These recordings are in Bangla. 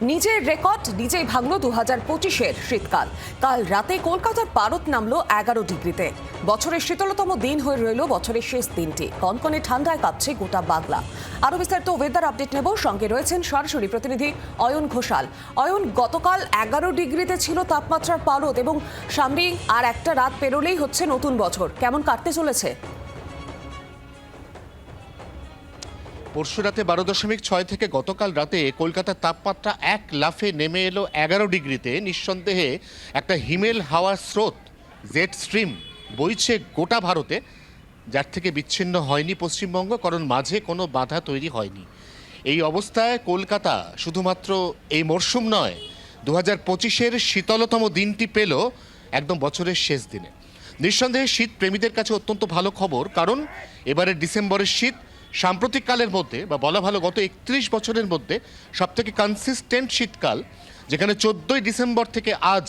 নিজের রেকর্ড নিজেই ভাঙল 2025-এর শীতকাল। কাল রাতে কলকাতার পারদ নামলো 11 ডিগ্রিতে। বছরের শীতলতম দিন হয়ে রইল বছরের শেষ দিনটি। কনকনে ঠান্ডায় কাঁপছে গোটা বাংলা। আরো বিস্তারিত ওয়েদার আপডেট নেব, সঙ্গে রয়েছেন সরাসরি প্রতিনিধি অয়ন ঘোষাল। অয়ন, গতকাল 11 ডিগ্রিতে ছিল তাপমাত্রার পারদ এবং সামনেই আর একটা রাত পেরোলেই হচ্ছে নতুন বছর। কেমন কাটতে চলেছে? পরশু রাতে 12.6 থেকে গতকাল রাতে কলকাতার তাপমাত্রা এক লাফে নেমে এলো 11 ডিগ্রিতে। নিঃসন্দেহে একটা হিমেল হাওয়ার স্রোত, জেট স্ট্রিম বইছে গোটা ভারতে, যার থেকে বিচ্ছিন্ন হয়নি পশ্চিমবঙ্গ, কারণ মাঝে কোনো বাধা তৈরি হয়নি। এই অবস্থায় কলকাতা শুধুমাত্র এই মরশুম নয়, 2025-এর শীতলতম দিনটি পেল একদম বছরের শেষ দিনে। নিঃসন্দেহে শীত প্রেমীদের কাছে অত্যন্ত ভালো খবর, কারণ এবারের ডিসেম্বরের শীত সাম্প্রতিককালের মধ্যে, বা বলা ভালো গত 31 বছরের মধ্যে সবথেকে কনসিস্টেন্ট শীতকাল, যেখানে 14ই ডিসেম্বর থেকে আজ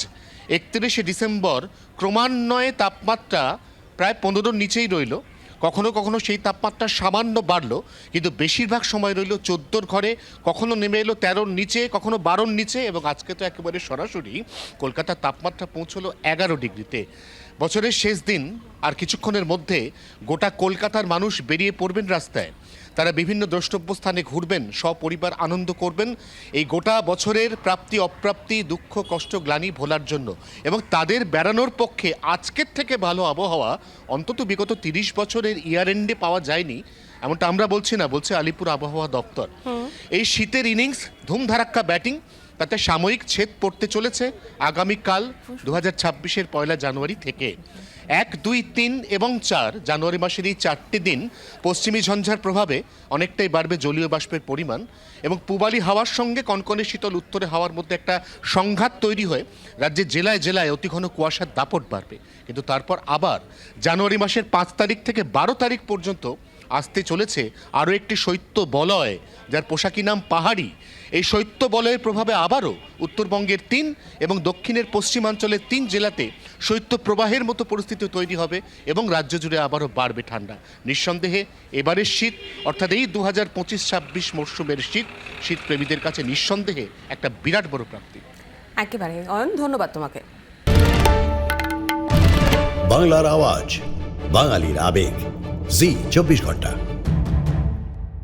31শে ডিসেম্বর ক্রমান্বয়ে তাপমাত্রা প্রায় 15-র নিচেই রইল। কখনো কখনো সেই তাপমাত্রা সামান্য বাড়লো, কিন্তু বেশিরভাগ সময় রইল 14-র ঘরে, কখনো নেমে এলো 13-র নিচে, কখনো 12-র নিচে, এবং আজকে তো একেবারে সরাসরি কলকাতার তাপমাত্রা পৌঁছলো 11 ডিগ্রিতে। বছরের শেষ দিন আর কিছুক্ষণের মধ্যে গোটা কলকাতার মানুষ বেরিয়ে পড়বেন রাস্তায়। তারা বিভিন্ন দ্রষ্টব্য স্থানে ঘুরবেন, সপরিবার আনন্দ করবেন এই গোটা বছরের প্রাপ্তি অপ্রাপ্তি, দুঃখ কষ্ট গ্লানি ভোলার জন্য। এবং তাদের বেড়ানোর পক্ষে আজকের থেকে ভালো আবহাওয়া অন্তত বিগত 30 বছরের ইয়ার এন্ডে পাওয়া যায়নি, এমনটা আমরা বলছি না, বলছে আলিপুর আবহাওয়া দপ্তর। এই শীতের ইনিংস ধুমধারাক্কা ব্যাটিং, তাতে সাময়িক ছেদ পড়তে চলেছে আগামীকাল 2026-এর 1 জানুয়ারি থেকে। 1, 2, 3 এবং 4 জানুয়ারি মাসের এই 4টি দিন পশ্চিমী ঝঞ্ঝার প্রভাবে অনেকটাই বাড়বে জলীয় বাষ্পের পরিমাণ, এবং পূবালি হাওয়ার সঙ্গে কনকনে শীতল উত্তরে হাওয়ার মধ্যে একটা সংঘাত তৈরি হয়ে রাজ্যের জেলায় জেলায় অতি ঘন কুয়াশার দাপট বাড়বে। কিন্তু তারপর আবার জানুয়ারি মাসের 5 তারিখ থেকে 12 তারিখ পর্যন্ত আসতে চলেছে আরও একটি শৈত্য বলয়, যার পোশাকি নাম পাহাড়ি। এই শৈত্য বলয়ের প্রভাবে আবারও উত্তরবঙ্গের 3 এবং দক্ষিণের পশ্চিমাঞ্চলের 3 জেলাতে শৈত্য প্রবাহের মতো পরিস্থিতি তৈরি হবে, এবং রাজ্য জুড়ে আবারও বাড়বে ঠান্ডা। নিঃসন্দেহে এবারের শীত, অর্থাৎ এই 2025-26 মরশুমের শীত, শীতপ্রেমীদের কাছে নিঃসন্দেহে একটা বিরাট বড় প্রাপ্তি। একেবারে অয়ন, ধন্যবাদ তোমাকে। বাংলার আওয়াজ, বাঙালির আবেগ, জি 24 ঘন্টা।